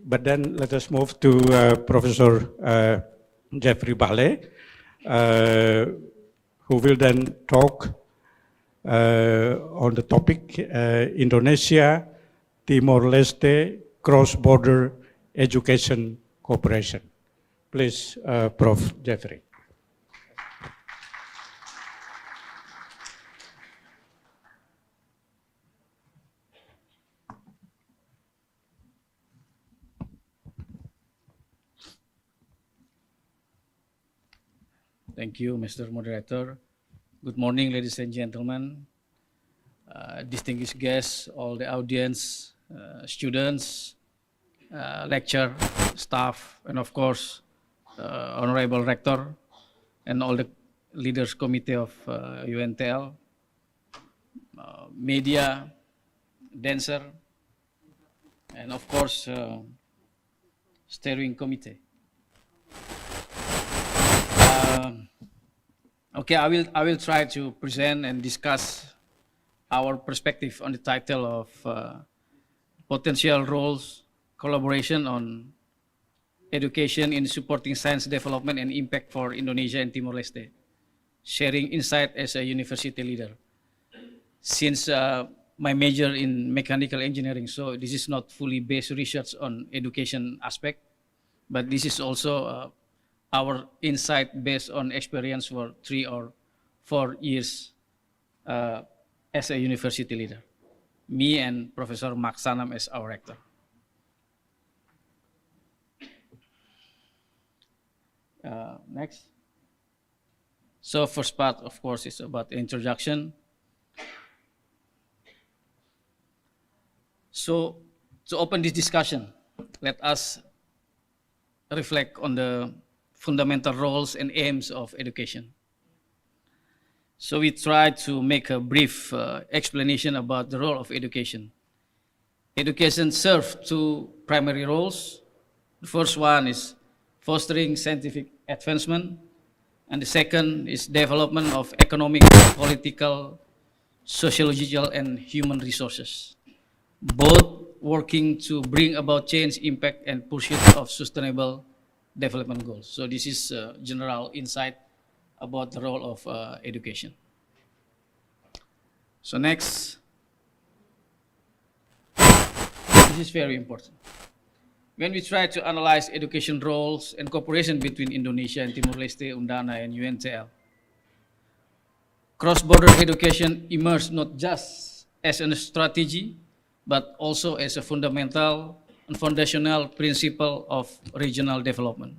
but then let us move to Professor Jefri Bale, who will then talk on the topic Indonesia, Timor-Leste, cross-border education cooperation. Please, Prof. Jefri. Thank you, Mr. Moderator. Good morning, ladies and gentlemen, distinguished guests, all the audience, students, lecture, staff, and of course, Honorable Rector, and all the leaders committee of UNTL, media, dancer, and of course, steering committee. Okay, I will try to present and discuss our perspective on the title of potential roles, collaboration on education in supporting science development and impact for Indonesia and Timor-Leste, sharing insight as a university leader. Since my major in mechanical engineering, so this is not fully based research on education aspect, but this is also our insight based on experience for 3 or 4 years as a university leader. Me and Professor Maksanam as our rector. Next. So first part, of course, is about introduction. So to open this discussion, let us reflect on the fundamental roles and aims of education. So we try to make a brief explanation about the role of education. Education serves 2 primary roles. The first one is fostering scientific advancement, and the second is development of economic, political, sociological, and human resources, both working to bring about change, impact, and pursuit of sustainable development goals. So this is general insight about the role of education. So next, this is very important. When we try to analyze education roles and cooperation between Indonesia and Timor-Leste, Undana, and UNTL, cross-border education emerged not just as a strategy, but also as a fundamental and foundational principle of regional development.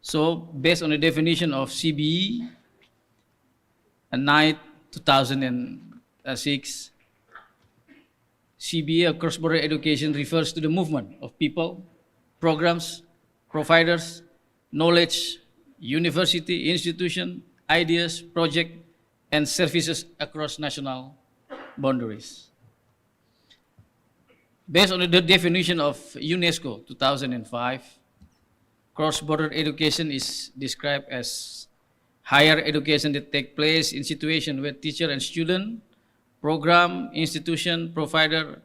So, based on the definition of CBE, 2006, CBE, cross-border education, refers to the movement of people, programs, providers, knowledge, university, institution, ideas, projects, and services across national boundaries. Based on the definition of UNESCO 2005, cross-border education is described as higher education that takes place in situations where teacher and student, program, institution, provider,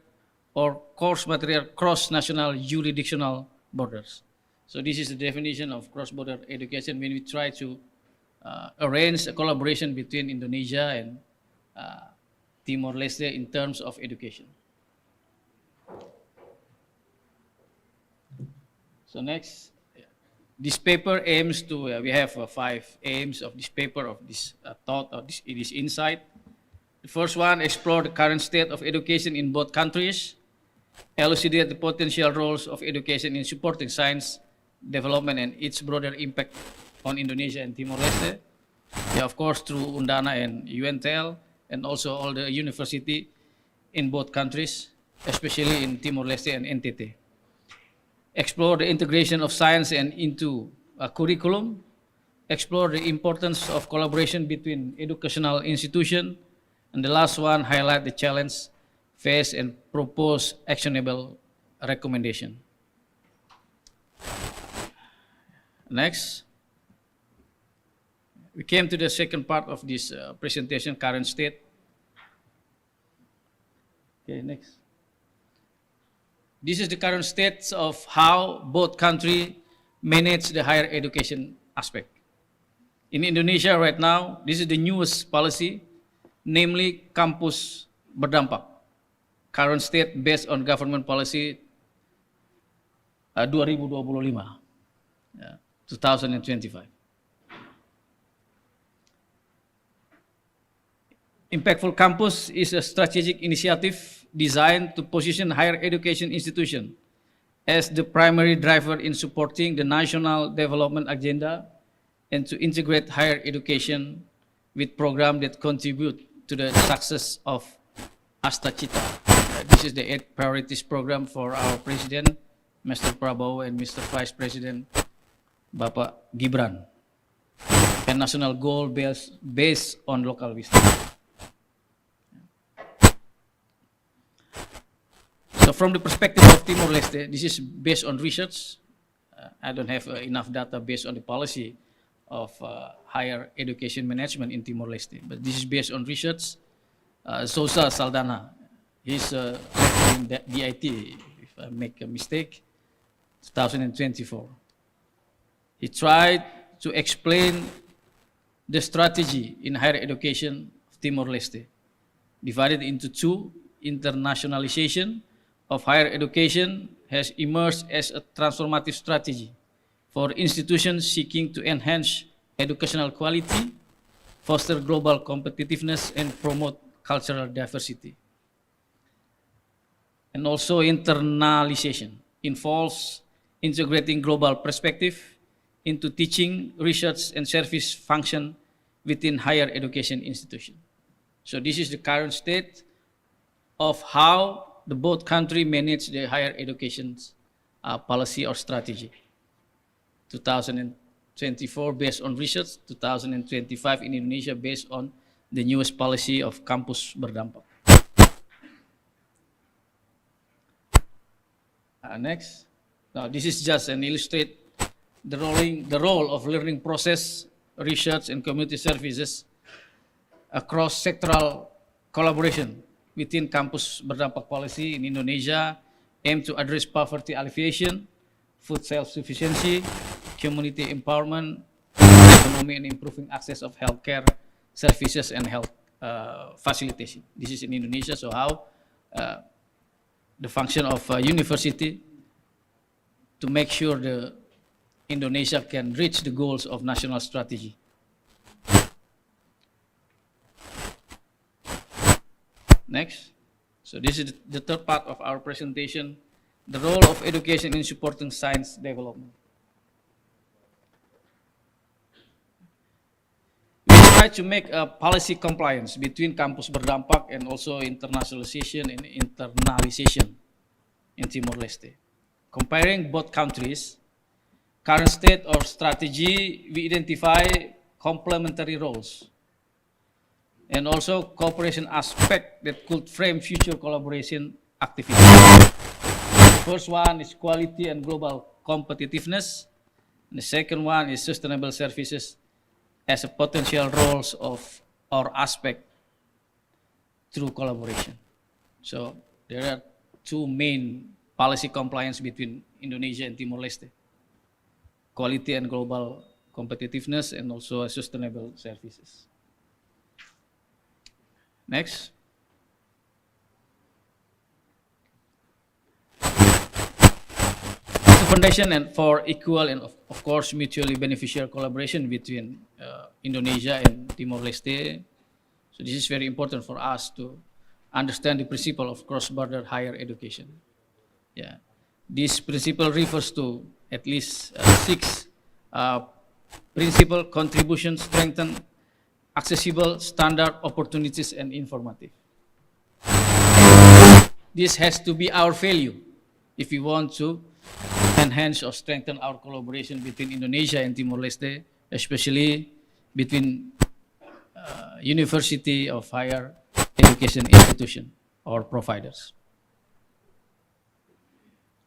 or course material cross national jurisdictional borders. So this is the definition of cross-border education when we try to arrange a collaboration between Indonesia and Timor-Leste in terms of education. So next, this paper aims to, we have 5 aims of this paper, of this thought, of this insight. The first one, explore the current state of education in both countries, elucidate the potential roles of education in supporting science development and its broader impact on Indonesia and Timor-Leste. Yeah, of course, through Undana and UNTL, and also all the university in both countries, especially in Timor-Leste and NTT. Explore the integration of science and into a curriculum. Explore the importance of collaboration between educational institutions. And the last one, highlight the challenge faced and propose actionable recommendation. Next, we came to the second part of this presentation, current state. Okay, next. This is the current state of how both countries manage the higher education aspect. In Indonesia right now, this is the newest policy, namely Kampus Berdampak. Current state based on government policy 2025, 2025. Impactful Campus is a strategic initiative designed to position higher education institution as the primary driver in supporting the national development agenda and to integrate higher education with programs that contribute to the success of Asta Cita. This is the 8 priorities program for our President, Mr. Prabowo, and Mr. Vice President, Bapak Gibran, and national goal based on local wisdom. So from the perspective of Timor-Leste, this is based on research. I don't have enough data based on the policy of higher education management in Timor-Leste, but this is based on research. Sosa Saldana, he's in the DIT, if I make a mistake, 2024. He tried to explain the strategy in higher education of Timor-Leste, divided into two. Internationalization of higher education has emerged as a transformative strategy for institutions seeking to enhance educational quality, foster global competitiveness, and promote cultural diversity. And also internalization involves integrating global perspective into teaching, research, and service function within higher education institutions. So this is the current state of how the both countries manage the higher education policy or strategy. 2024 based on research, 2025 in Indonesia based on the newest policy of Kampus Berdampak. Next. Now this is just an illustrate the role of learning process, research, and community services across sectoral collaboration within Kampus Berdampak policy in Indonesia, aim to address poverty alleviation, food self-sufficiency, community empowerment, economy, and improving access of healthcare services and health facilitation. This is in Indonesia, so how the function of university to make sure the Indonesia can reach the goals of national strategy. Next. So this is the third part of our presentation, the role of education in supporting science development. We try to make a policy compliance between Kampus Berdampak and also internationalization and internalization in Timor-Leste. Comparing both countries, current state or strategy, we identify complementary roles and also cooperation aspect that could frame future collaboration activities. The first one is quality and global competitiveness. And the second one is sustainable services as a potential roles of our aspect through collaboration. So there are two main policy compliance between Indonesia and Timor-Leste: quality and global competitiveness, and also sustainable services. Next. The foundation and for equal and of course mutually beneficial collaboration between Indonesia and Timor-Leste. So this is very important for us to understand the principle of cross-border higher education. Yeah, this principle refers to at least 6 principal contributions: strengthen, accessible, standard, opportunities, and informative. This has to be our value if we want to enhance or strengthen our collaboration between Indonesia and Timor-Leste, especially between university of higher education institution or providers.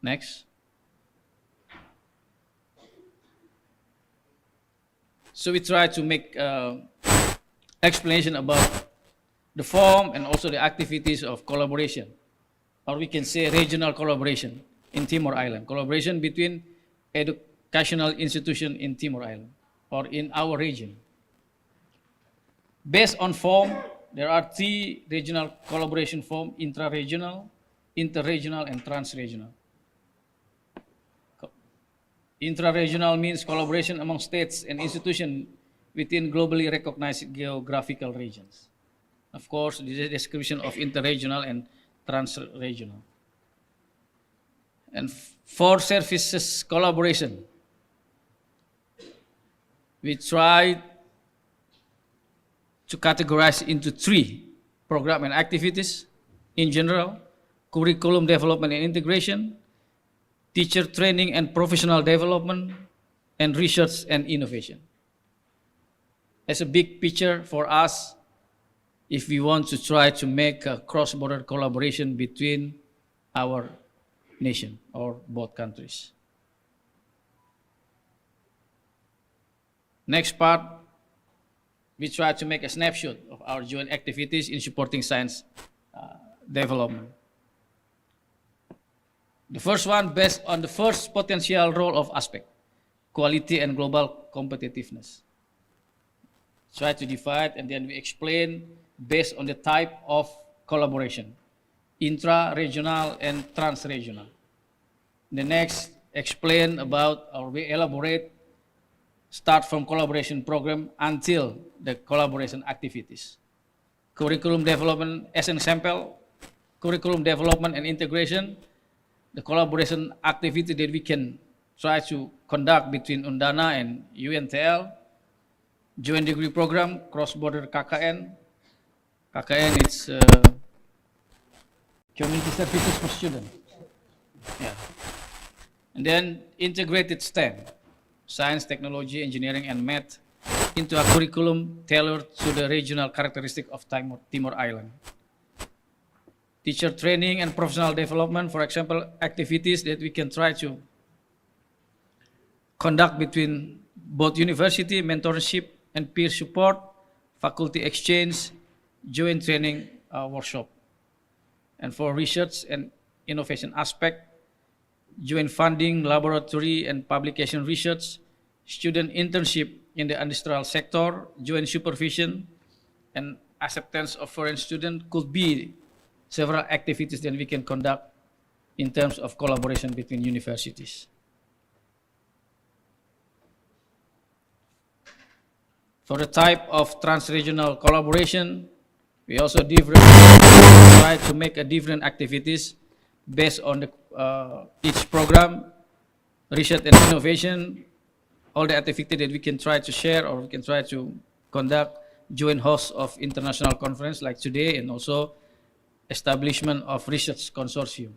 Next. So we try to make explanation about the form and also the activities of collaboration or we can say regional collaboration in Timor Island, collaboration between educational institutions in Timor Island or in our region. Based on form, there are three regional collaboration forms: intra-regional, inter-regional, and trans-regional. Intra-regional means collaboration among states and institutions within globally recognized geographical regions. Of course, this is a description of inter-regional and trans-regional. And for services collaboration, we try to categorize into three: program and activities in general, curriculum development and integration, teacher training and professional development, and research and innovation. As a big picture for us, if we want to try to make a cross-border collaboration between our nation or both countries. Next part, we try to make a snapshot of our joint activities in supporting science development. The first one, based on the first potential role of aspect, quality and global competitiveness. Try to divide and then we explain based on the type of collaboration, intra-regional and trans-regional. The next, explain about or we elaborate, start from collaboration program until the collaboration activities. Curriculum development as an example, curriculum development and integration, the collaboration activity that we can try to conduct between Undana and UNTL, joint degree program, cross-border KKN. KKN is community services for students. Yeah. And then integrated STEM, science, technology, engineering, and math, into a curriculum tailored to the regional characteristic of Timor Island. Teacher training and professional development, for example, activities that we can try to conduct between both university, mentorship, and peer support, faculty exchange, joint training workshop. And for research and innovation aspect, joint funding, laboratory and publication research, student internship in the industrial sector, joint supervision, and acceptance of foreign students could be several activities that we can conduct in terms of collaboration between universities. For the type of trans-regional collaboration, we also try to make a different activities based on the, each program, research and innovation, all the activities that we can try to share or we can try to conduct, joint hosts of international conference like today, and also establishment of research consortium.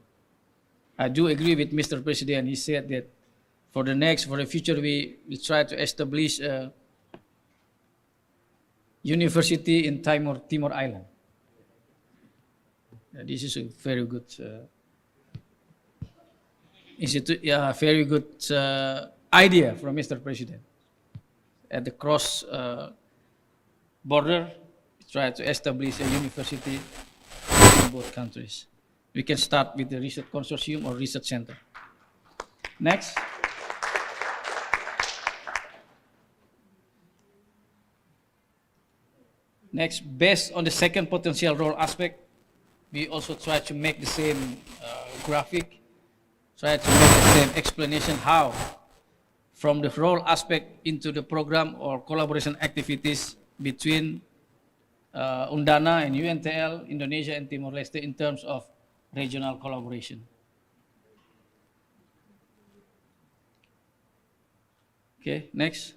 I do agree with Mr. President. He said that for the future, we try to establish a university in Timor Island. This is a very good very good idea from Mr. President. At the cross border, we try to establish a university in both countries. We can start with the research consortium or research center. Next. Next, based on the second potential role aspect, we also try to make the same graphic, try to make the same explanation how from the role aspect into the program or collaboration activities between Undana and UNTL, Indonesia and Timor-Leste in terms of regional collaboration. Okay, next.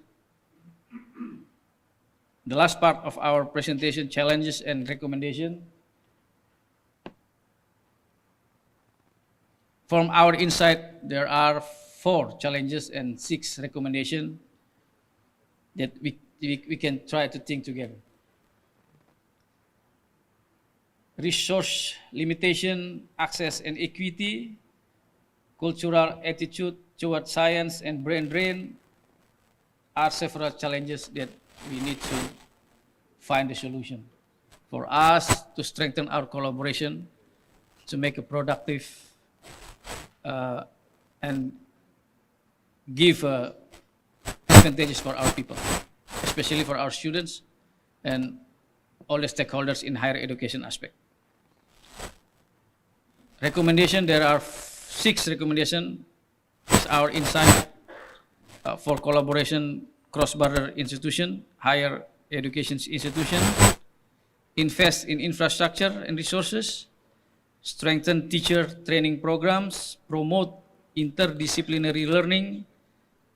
The last part of our presentation, challenges and recommendation. From our insight, there are 4 challenges and 6 recommendations that we can try to think together. Resource limitation, access and equity, cultural attitude toward science and brain drain are several challenges that we need to find a solution for us to strengthen our collaboration, to make a productive and give advantages for our people, especially for our students and all the stakeholders in higher education aspect. Recommendation, there are 6 recommendations. Our insight for collaboration, cross-border institution, higher education institution, invest in infrastructure and resources, strengthen teacher training programs, promote interdisciplinary learning,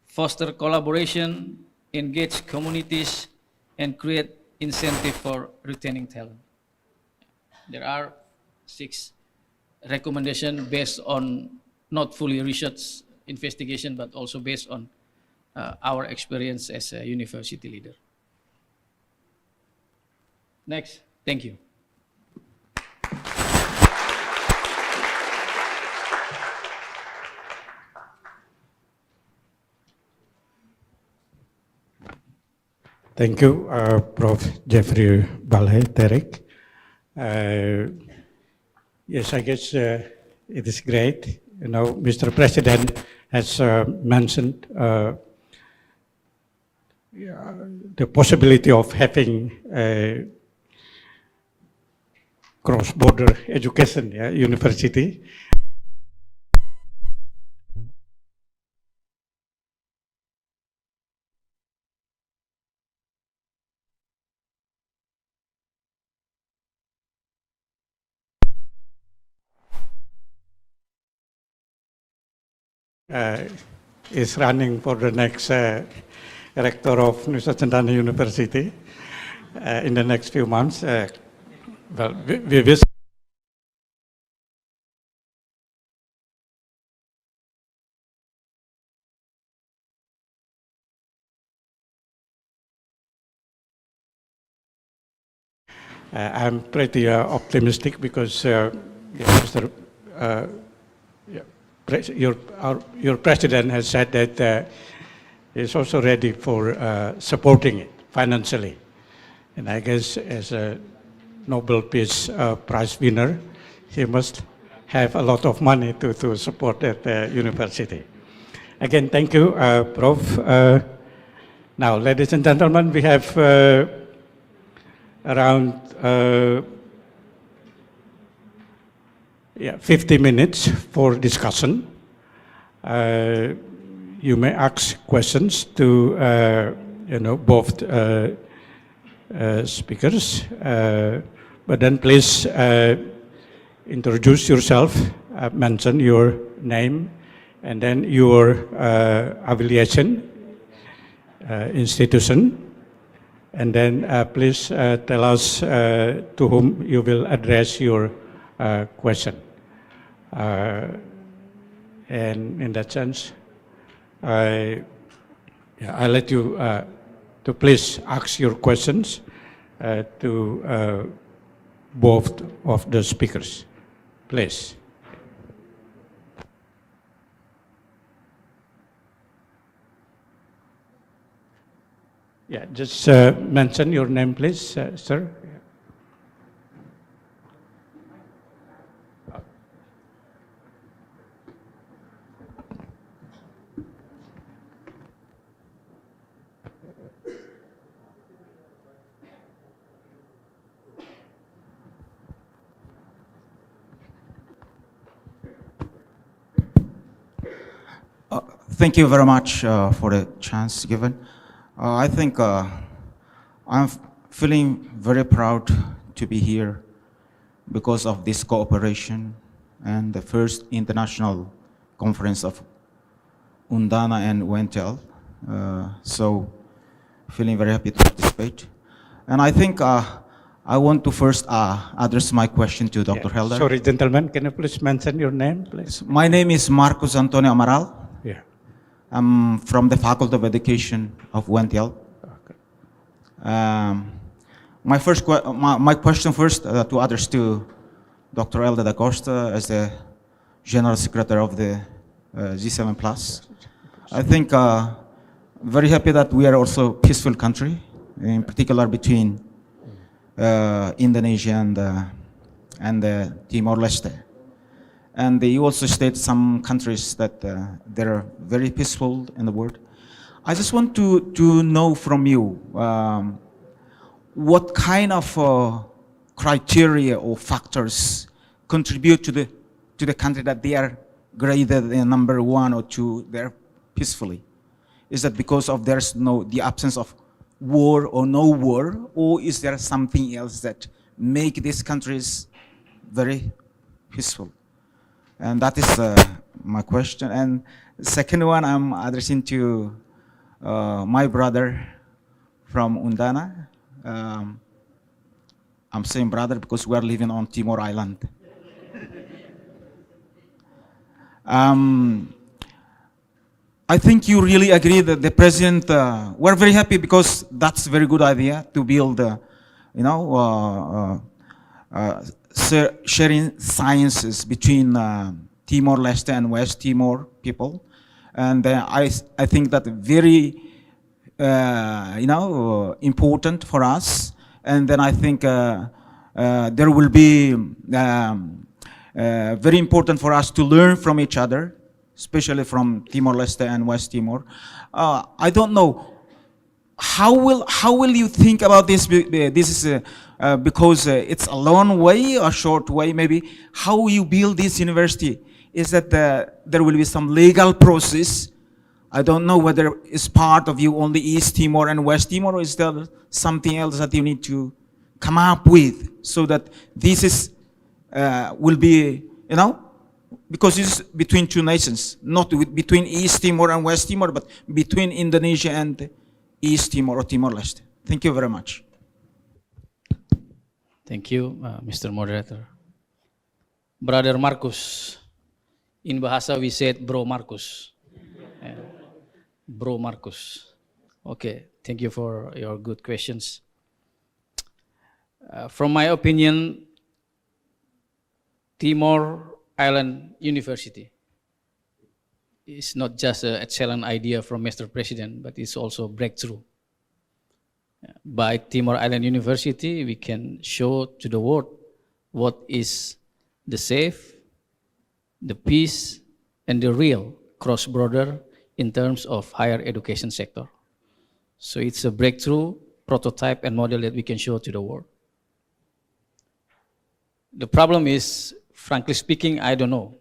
foster collaboration, engage communities, and create incentive for retaining talent. There are 6 recommendations based on not fully researched investigation, but also based on our experience as a university leader. Next, thank you. Thank you, Prof. Jefri Bale, Derek. Yes, I guess it is great. You know, Mr. President has mentioned the possibility of having cross-border education, university. Is running for the next rector of Nusa Cendana University in the next few months. Well, we wish. I'm pretty optimistic because Mr. Your president has said that he's also ready for supporting it financially. And I guess as a Nobel Peace Prize winner, he must have a lot of money to support that university. Again, thank you, Prof. Now, ladies and gentlemen, we have around 50 minutes for discussion. You may ask questions to both speakers, but then please introduce yourself, mention your name, and then your affiliation, institution, and then please tell us to whom you will address your question. And in that sense, I let you to please ask your questions to both of the speakers, please. Yeah, just mention your name, please, sir. Thank you very much for the chance given. I think I'm feeling very proud to be here because of this cooperation and the first international conference of Undana and Wentel. So feeling very happy to participate. And I think I want to first address my question to Dr. Helder. Sorry, gentlemen, can you please mention your name, please? My name is Marcus Antonio Amaral. Yeah. I'm from the Faculty of Education of Wentel. Okay. My question first to address to Dr. Elda da Costa as the General Secretary of the G7 Plus. I think very happy that we are also a peaceful country, in particular between Indonesia and Timor-Leste. And they also state some countries that they're very peaceful in the world. I just want to know from you, what kind of criteria or factors contribute to the country that they are graded in number 1 or 2 there peacefully? Is that because of the absence of war or no war, or is there something else that make these countries very peaceful? And that is my question. And second one, I'm addressing to my brother from Undana. I'm saying brother because we are living on Timor Island. I think you really agree that the president, we're very happy because that's a very good idea to build, sharing sciences between Timor-Leste and West Timor people. And I think that very, important for us. And then I think there will be very important for us to learn from each other, especially from Timor-Leste and West Timor. I don't know, how will you think about this? This is because it's a long way, a short way maybe. How you build this university? Is that there will be some legal process? I don't know whether it's part of you only East Timor and West Timor, or is there something else that you need to come up with so that this is will be, because it's between two nations, not between East Timor and West Timor, but between Indonesia and East Timor or Timor-Leste. Thank you very much. Thank you, Mr. Moderator. Brother Marcus. In Bahasa we said Bro Marcus. Yeah. Bro Marcus. Okay, thank you for your good questions. From my opinion, Timor Island University is not just an excellent idea from Mr. President, but it's also a breakthrough. By Timor Island University, we can show to the world what is the safe, the peace, and the real cross-border in terms of higher education sector. So it's a breakthrough, prototype, and model that we can show to the world. The problem is, frankly speaking, I don't know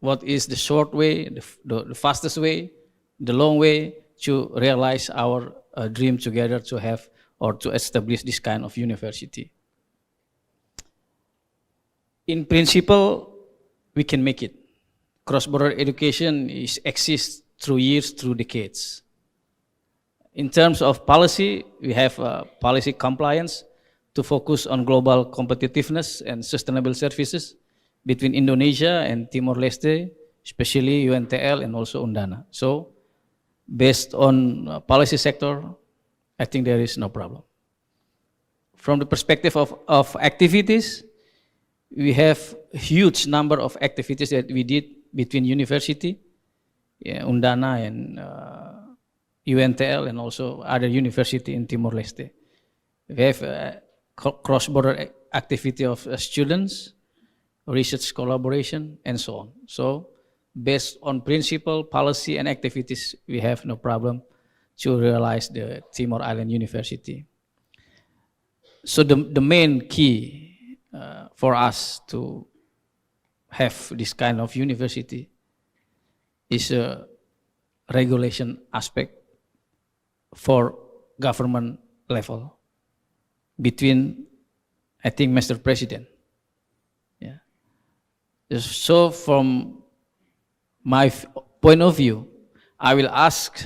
what is the short way, the fastest way, the long way to realize our dream together to have or to establish this kind of university. In principle, we can make it. Cross-border education exists through years, through decades. In terms of policy, we have policy compliance to focus on global competitiveness and sustainable services between Indonesia and Timor-Leste, especially UNTL and also Undana. So, based on policy sector, I think there is no problem. From the perspective of activities, we have a huge number of activities that we did between university, Undana and UNTL, and also other university in Timor-Leste. We have cross-border activity of students, research collaboration, and so on. So, based on principle, policy, and activities, we have no problem to realize the Timor Island University. So the main key for us to have this kind of university is a regulation aspect for government level between, I think, Mr. President. Yeah. So from my point of view, I will ask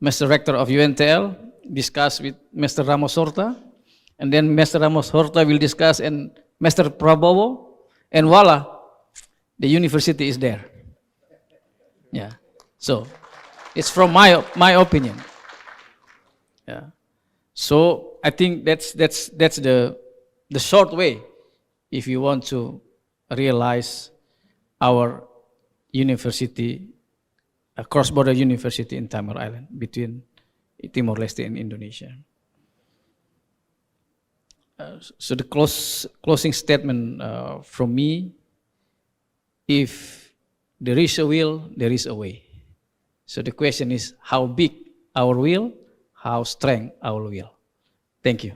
Mr. Rector of UNTL, discuss with Mr. Ramos Horta, and then Mr. Ramos Horta will discuss and Mr. Prabowo, and voila, the university is there. Yeah. So it's from my opinion. Yeah. So I think that's the short way if you want to realize our university, a cross-border university in Timor Island between Timor-Leste and Indonesia. So the closing statement from me if there is a will, there is a way. So the question is how big our will, how strong our will. Thank you.